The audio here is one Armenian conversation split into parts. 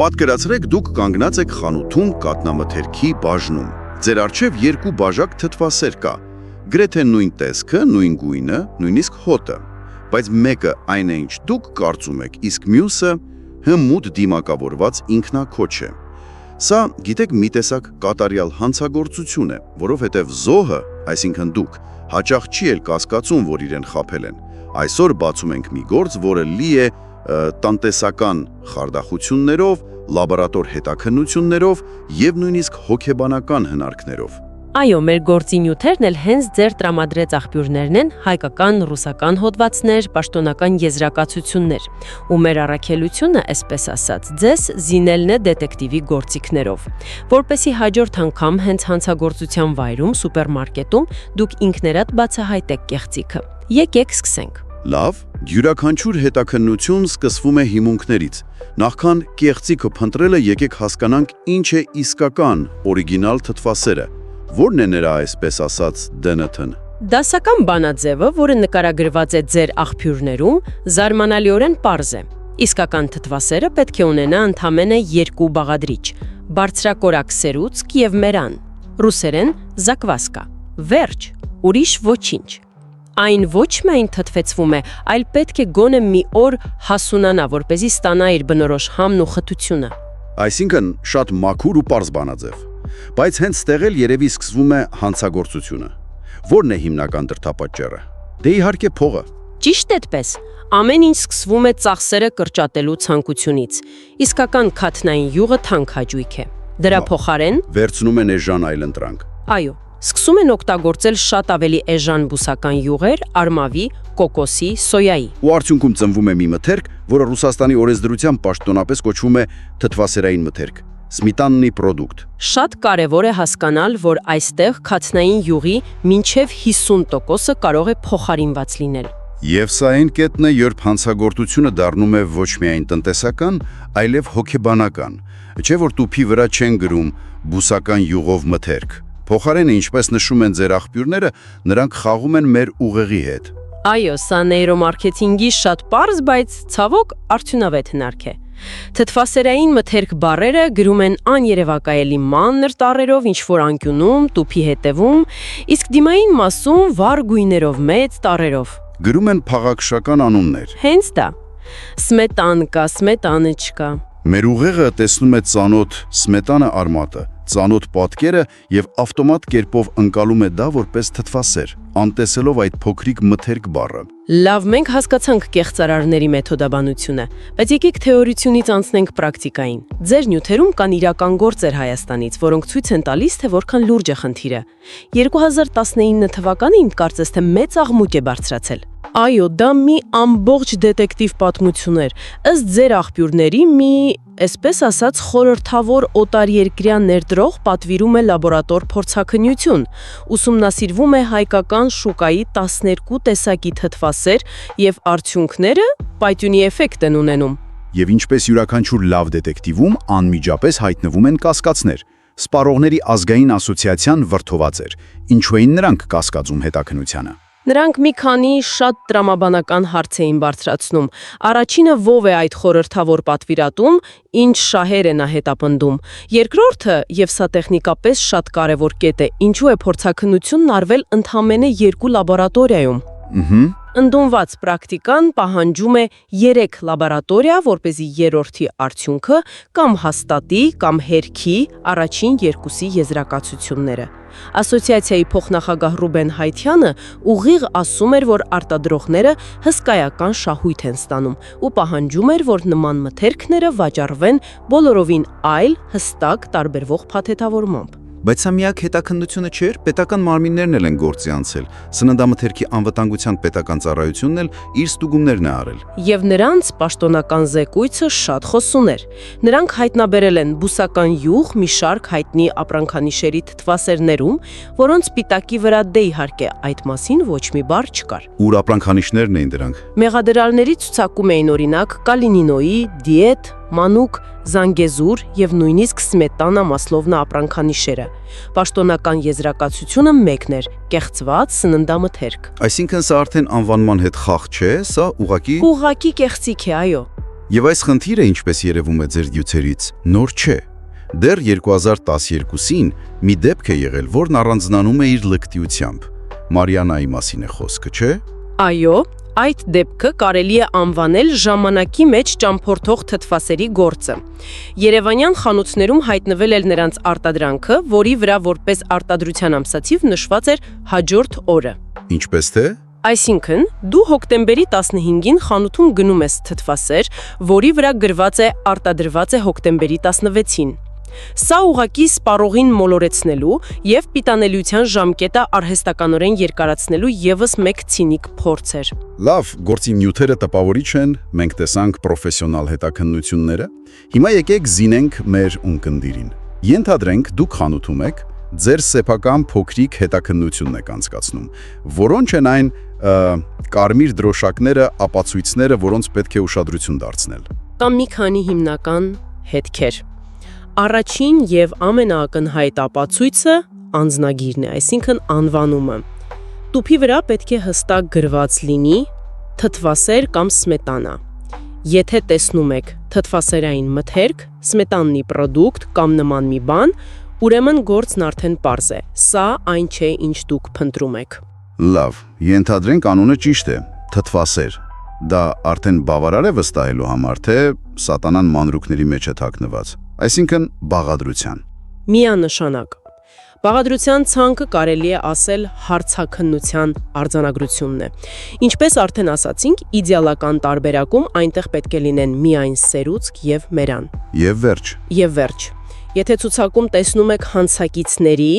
Պատկերացրեք դուք կանգնած եք խանութում կատնամթերքի բաժնում։ Ձեր առջև երկու բաժակ թթվասեր կա, գրեթե նույն տեսքը, նույն գույնը, նույնիսկ հոտը, բայց մեկը այն է, ինչ դուք կարծում եք, իսկ մյուսը հմուտ դիմակավորված ինքնակոչ է։ Սա, գիտեք, մի տեսակ կատարյալ հանցագործություն է, որովհետև զոհը, այսինքն դուք, հաճախ չի էլ կասկածում, որ իրեն խաբել են։ Այսօր բացում ենք մի գործ, որը լի է տնտեսական խարդախություններով, լաբորատոր հետաքննություններով և նույնիսկ հոգեբանական հնարքներով։ Այո, մեր գործի նյութերն էլ հենց ձեր տրամադրած աղբյուրներն են, հայկական, ռուսական հոդվածներ, պաշտոնական եզրակացություններ, ու մեր առաքելությունը, այսպես ասած, ձեզ զինելն է դետեկտիվի գործիքներով, որպեսզի հաջորդ անգամ հենց հանցագործության վայրում, սուպերմարկետում դուք ինքներդ բացահայտեք կեղծիքը։ Եկեք սկսենք։ Լավ, յուրաքանչյուր հետաքննություն սկսվում է հիմունքներից։ Նախքան կեղծիքը փնտրելը եկեք հասկանանք ինչ է իսկական, օրիգինալ թթվասերը։ Որն է նրա այսպես ասած ԴՆԹ-ն։ Դասական բանաձևը, որը նկարագրված է ձեր աղբյուրներում, զարմանալիորեն պարզ է։ Իսկական թթվասերը պետք է ունենա ընդամենը երկու բաղադրիչ՝ բարձրակորակ սերուցք և մերան, ռուսերեն զակվասկա, վերջ, ուրիշ ոչինչ։ Այն ոչ միայն թթվեցվում է, այլ պետք է գոնե մի օր հասունանա, որպեսզի ստանա իր բնորոշ համն ու խտությունը։ Այսինքն շատ մաքուր ու պարզ բանաձև։ Բայց հենց ստեղ էլ երևի սկսվում է հանցագործությունը։ Որն է հիմնական դրդապատճառը։ Դե իհարկե փողը։ Ճիշտ այդպես։ Ամեն ինչ սկսվում է ծախսերը կրճատելու ցանկությունից։ Իսկական քաթնային յուղը թանկ հաճույք է։ Դրա փոխարեն վերցնում են էժան այլընտրանք։ Այո, սկսում են օգտագործել շատ ավելի էժան բուսական յուղեր, արմավի, կոկոսի, սոյայի։ Ու արդյունքում ծնվում է մի մթերք, որը Ռուսաստանի օրենսդրությամբ պաշտոնապես կոչվում է թթվասերային մթերք։ Սմիտաննի պրոդուկտ։ Շատ կարևոր է հասկանալ, որ այստեղ քաթնային յուղի մինչև 50%-ը կարող է փոխարինված լինել։ Եվ սա այն կետն է, երբ հանցագործությունը դառնում է ոչ միայն տնտեսական, այլև հոգեբանական, չէ՞ որ տուփի վրա չեն գրում բուսական յուղով մթերք։ Փոխարենը, ինչպես նշում են ձեր աղբյուրները, նրանք խաղում են մեր ուղեղի հետ։ Այո, սա նեյրոմարքեթինգի շատ պարզ, բայց ցավոք արդյունավետ հնարք է։ Թթվասերային մթերք բառերը գրում են աներևակայելի մանր տառերով, ինչ-որ անկյունում, տուփի հետևում, իսկ դիմային մասում վառ գույներով մեծ տառերով։ Գրում են փաղաքշական անուններ։ Հենց դա։ Սմետանկա, սմետանեչկա։ Մեր ուղեղը տեսնում է ծանոթ սմետանա արմատը, ծանոթ պատկերը և ավտոմատ կերպով ընկալում է դա որպես թթվասեր, անտեսելով այդ փոքրիկ մթերք բառը։ Լավ, մենք հասկացանք կեղծարարների մեթոդաբանությունը, բայց եկեք թեորիությունից անցնենք պրակտիկային։ Ձեր նյութերում կան իրական գործեր Հայաստանից, որոնք ցույց են տալիս, թե որքան լուրջ է խնդիրը։ 2019 թվականին կարծես թե մեծ աղմուկ է բարձրացել։ Այո, դա մի ամբողջ դետեկտիվ պատմություն էր։ Ըստ ձեր աղբյուրների մի, այսպես ասած, խորհրդավոր օտարերկրյա ներդրող պատվիրում է լաբորատոր փորձաքննություն, ուսումնասիրվում է հայկական շուկայի 12 տեսակի թթվասեր և արդյունքները պայթյունի էֆեկտ են ունենում։ Եվ ինչպես յուրաքանչյուր լավ դետեկտիվում անմիջապես հայտնվում են կասկածներ։ Սպառողների ազգային ասոցիացիան վրդոված էր։ Ինչու էին նրանք կասկածում հետաքննությանը։ Նրանք մի քանի շատ տրամաբանական հարց էին բարձրացնում։ Առաջինը ով է այդ խորհրդավոր պատվիրատուն, ինչ շահեր է նա հետապնդում։ Երկրորդը, եւ սա տեխնիկապես շատ կարևոր կետ է, ինչու է փորձաքննությունն արվել ընդամենը 2 լաբորատորիայում։ Ընդունված պրակտիկան պահանջում է 3 լաբորատորիա, որպեսզի երրորդի արդյունքը կամ հաստատի, կամ հերքի առաջին 2-ի եզրակացությունները։ Ասոցիացիայի փոխնախագահ Ռուբեն Հայթյանը ուղիղ ասում էր, որ արտադրողները հսկայական շահույթ են ստանում ու պահանջում էր, որ նման մթերքները վաճառվեն բոլորովին այլ, հստակ տարբերվող փաթեթավորմամբ։ Բայց սա միակ հետաքննությունը չէր, պետական մարմիններն էլ են գործի անցել։ Սննդամթերքի անվտանգության պետական ծառայությունն էլ իր ստուգումներն է արել։ Եվ նրանց պաշտոնական զեկույցը շատ խոսուն էր։ Նրանք հայտնաբերել են բուսական յուղ մի շարք հայտնի ապրանքանիշերի թթվասերներում, որոնց պիտակի վրա դե իհարկե այդ մասին ոչ մի բառ չկար։ Ուր ապրանքանիշներն էին դրանք։ Մեղադրյալների ցուցակում էին օրինակ կալինինոյի, դիետ, մանուկ, զանգեզուր և նույնիսկ սմետանա մասլովնա ապրանքանիշերը։ Պաշտոնական եզրակացությունը մեկն էր՝ կեղծված սննդամթերք։ Այսինքն սա արդեն անվանման հետ խաղ չէ, սա ուղղակի կեղծիք է, այո։ Եվ այս խնդիրը, ինչպես երևում է ձեր դյուցերից, նոր չէ։ Դեռ 2012-ին մի դեպք է եղել, որն առանձնանում է իր լկտիությամբ։ Մարիանայի մասին է խոսքը, չէ՞։ Այո, այդ դեպքը կարելի է անվանել ժամանակի մեջ ճամփորդող թթվասերի գործը։ Երևանյան խանութներում հայտնվել էր նրանց արտադրանքը, որի վրա որպես արտադրության ամսաթիվ նշված էր հաջորդ օրը։ Ինչպես թե։ Այսինքն, դու հոկտեմբերի 15-ին խանութում գնում ես թթվասեր, որի վրա գրված է արտադրված է հոկտեմբերի 16-ին։ Սա ուղղակի սպառողին մոլորեցնելու եւ պիտանելիության ժամկետը արհեստականորեն երկարացնելու եւս մեկ ցինիկ փորձ էր։ Լավ, գործի նյութերը տպավորիչ են, մենք տեսանք պրոֆեսիոնալ հետաքննությունները։ Հիմա եկեք զինենք մեր ունկնդիրին։ Ենթադրենք, դուք խանութում եք, ձեր սեփական փոքրիկ հետաքննությունն եք անցկացնում։ Որոնց են այն կարմիր դրոշակները, ապացույցները, որոնց պետք է ուշադրություն դարձնել։ Կամ մի քանի հիմնական հետքեր։ Առաջին եւ ամենաակնհայտ ապացույցը անձնագիրն է, այսինքն անվանումը։ Տուփի վրա պետք է հստակ գրված լինի թթվասեր կամ սմետանա։ Եթե տեսնում եք թթվասերային մթերք, սմետաննի պրոդուկտ կամ նման մի բան, ուրեմն գործն արդեն պարզ է։ Սա այն չէ, ինչ դուք փնտրում եք։ Լավ, ենթադրենք անունը ճիշտ է, թթվասեր։ Դա արդեն բավարար է վստահելու համար, թե սատանան մանրուքների մեջ է թաքնված։ Այսինքն բաղադրության։ Միանշանակ։ Բաղադրության ցանկը կարելի է ասել հարցաքննության արձանագրությունն է։ Ինչպես արդեն ասացինք, իդեալական տարբերակում այնտեղ պետք է լինեն միայն սերուցք եւ մերան։ Եվ վերջ։ Եվ վերջ։ Եթե ցուցակում տեսնում եք հանցակիցների,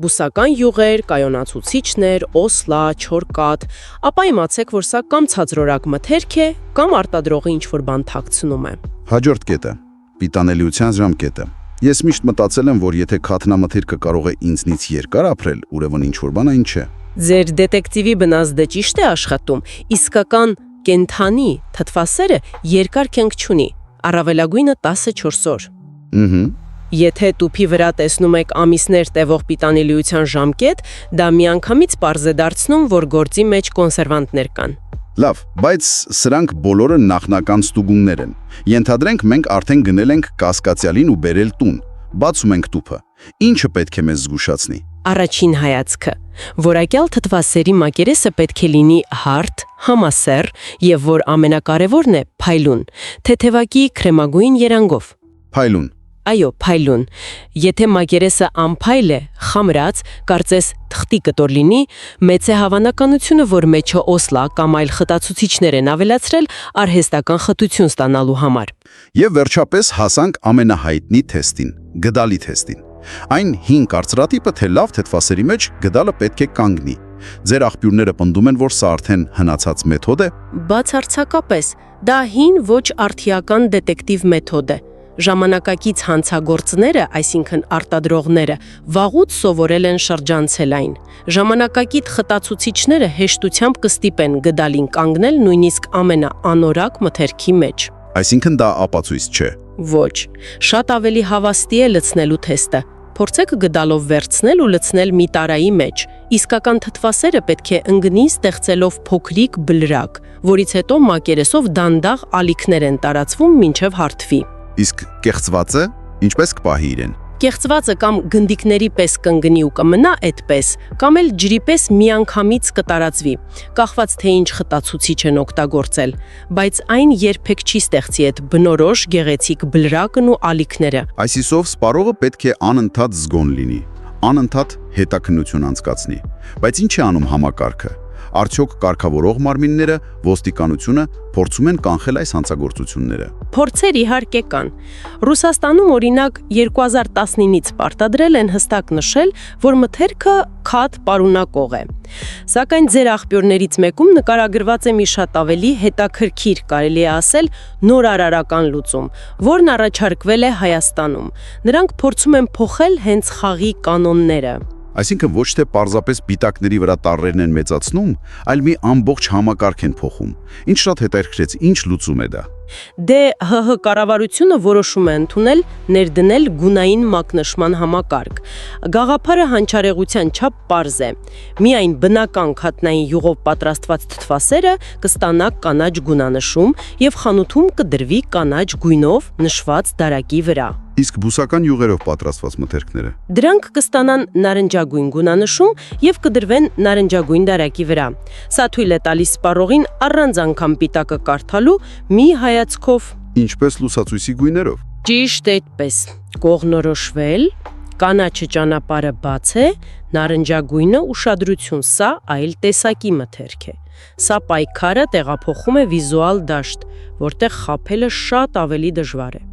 բուսական յուղեր, կայոնացուցիչներ, օսլա, չորկատ, ապա իմացեք, որ սա կամ ցածրորակ մթերք է, կամ արտադրողը ինչ-որ բան թաքցնում է։ Հաջորդ կետը՝ պիտանելիության ժամկետը։ Ես միշտ մտածել եմ, որ եթե քաթնամթերքը կարող է ինձնից երկար ապրել, ուրեմն ինչ-որ բան այն չէ։ Ձեր դետեկտիվի բնազդը ճիշտ է աշխատում, իսկական կենթանի թթվասերը երկար կյանք չունի, առավելագույնը 14 օր։ Եթե տուփի վրա տեսնում եք ամիսներ տևող պիտանելիության ժամկետ, դա միանգամից պարզ է դարձնում, որ գործի մեջ կոնսերվանտներ կան։ Լավ, բայց սրանք բոլորը նախնական ստուգումներ են։ Ենթադրենք մենք արդեն գնել ենք կասկածյալին ու բերել տուն։ Բացում ենք տուփը։ Ինչը պետք է մեզ զգուշացնի։ Առաջին հայացքը։ Որակյալ թթվասերի մակերեսը պետք է լինի հարթ, համասեռ եւ որ ամենակարևորն է փայլուն, թեթևակի քրեմագույն երանգով։ Փայլուն։ Այո, փայլուն։ Եթե մակերեսը անփայլ է, խամրած, կարծես թղթի կտոր լինի, մեծ է հավանականությունը, որ մեջը օսլա կամ այլ խտացուցիչներ են ավելացրել արհեստական խտություն ստանալու համար։ Եվ վերջապես հասանք ամենահայտնի թեստին՝ գդալի թեստին։ Այն հին կարծրատիպը, թե լավ թթվասերի մեջ գդալը պետք է կանգնի։ Ձեր աղբյուրները պնդում են, որ սա արդեն հնացած մեթոդ է։ Բացարձակապես, դա հին ոչ արդիական դետեկտիվ մեթոդ է։ Ժամանակակից հանցագործները, այսինքն արտադրողները, վաղուց սովորել են շրջանցել այն։ Ժամանակակից խտացուցիչները հեշտությամբ կստիպեն գդալին կանգնել նույնիսկ ամենաանորակ մթերքի մեջ։ Այսինքն դա ապացույց չէ։ Ոչ, շատ ավելի հավաստի է լցնելու թեստը։ Փորձեք գդալով վերցնել ու լցնել մի տարայի մեջ։ Իսկական թթվասերը պետք է ընկնի ստեղծելով փոքրիկ բլրակ, որից հետո մակերեսով դանդաղ ալիքներ են տարածվում մինչև հարթվի։ Իսկ կեղծվածը ինչպես կպահի իրեն։ Կեղծվածը կամ գնդիկների պես կընկնի ու կմնա այդպես, կամ էլ ջրի պես միանգամից կտարածվի, կախված թե ինչ խտացուցիչ են օգտագործել, բայց այն երբեք չի ստեղծի այդ բնորոշ գեղեցիկ բլրակն ու ալիքները։ Այսիսով սպառողը պետք է անընդհատ զգոն լինի, անընդհատ հետաքննություն անցկացնի։ Բայց ինչ է անում համակարգը։ Արդյոք կարգավորող մարմինները, ոստիկանությունը փորձում են կանխել այս հանցագործությունները։ Փորձեր իհարկե կան։ Ռուսաստանում օրինակ 2019-ից պարտադրել են հստակ նշել, որ մթերքը քաթ պարունակող է։ Սակայն ձեր աղբյուրներից մեկում նկարագրված է մի շատ ավելի հետաքրքիր, կարելի է ասել, նորարարական լուծում, որն առաջարկվել է Հայաստանում։ Նրանք փորձում են փոխել հենց խաղի կանոնները։ Այսինքն ոչ թե պարզապես պիտակների վրա տառերն են մեծացնում, այլ մի ամբողջ համակարգ են փոխում։ Ինչ շատ հետաքրքրեց, ինչ լուծում է դա։ Դե ՀՀ կառավարությունը որոշում է ընդունել ներդնել գունային մակնշման համակարգ։ Գաղափարը հանճարեղության չափ պարզ է։ Միայն բնական քատնային յուղով պատրաստված թթվասերը կստանա կանաչ գունանշում եւ խանութում կդրվի կանաչ գույնով նշված դարակի վրա։ Իսկ բուսական յուղերով պատրաստված մթերքները։ Դրանք կստանան նարնջագույն գունանշում եւ կդրվեն նարնջագույն դարակի վրա։ Սա թույլ է տալիս սպառողին առանց անգամ պիտակը կարդալու մի հայացքով Ինչպես լուսացույցի գույներով։ ճիշտ այդպես կողնորոշվել, կանաչը ճանապարհը բաց է, նարնջագույնը ուշադրություն, սա այլ տեսակի մթերք է։ Սա պայքարը տեղափոխում է վիզուալ դաշտ, որտեղ խաբելը շատ ավելի դժվար է։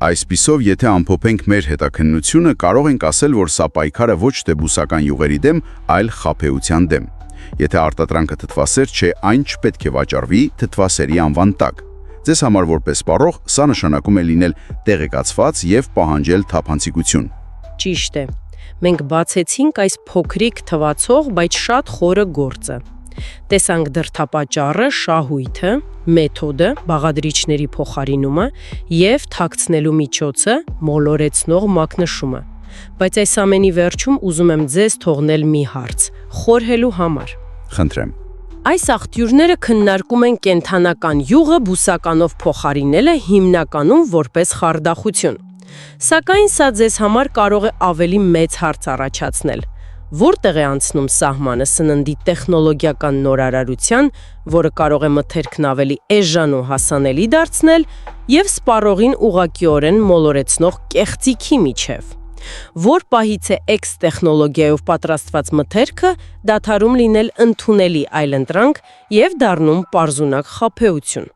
Այսպիսով, եթե ամփոփենք մեր հետաքննությունը, կարող ենք ասել, որ սա պայքարը ոչ թե բուսական յուղերի դեմ, այլ խաբեության դեմ։ Եթե արտադրանքը թթվասեր չէ, այն չպետք է վաճառվի թթվասերի անվան տակ։ Ձեզ համար որպես սպառող, սա նշանակում է լինել տեղեկացված եւ պահանջել թափանցիկություն։ Ճիշտ է։ Մենք բացեցինք այս փոքրիկ թվացող, բայց շատ խորը գործը։ Տեսանք դրդապատճառը, շահույթը, մեթոդը, բաղադրիչների փոխարինումը եւ թաքցնելու միջոցը, մոլորեցնող մակնշումը։ Բայց այս ամենի վերջում ուզում եմ ձեզ թողնել մի հարց՝ խորհելու համար։ Խնդրեմ։ Այս աղբյուրները քննարկում են կենդանական յուղը բուսականով փոխարինելը հիմնականում որպես խարդախություն։ Սակայն սա ձեզ համար կարող է ավելի մեծ հարց առաջացնել։ Որտեղ է անցնում սահմանը սննդի տեխնոլոգիական նորարարության, որը կարող է մթերքն ավելի էժան ու հասանելի դարձնել, եւ սպառողին ուղղակիորեն մոլորեցնող կեղծիքի միջև։ Որ պահից է X տեխնոլոգիայով պատրաստված մթերքը դադարում լինել ընդունելի այլընտրանք եւ դառնում պարզունակ խաբեություն։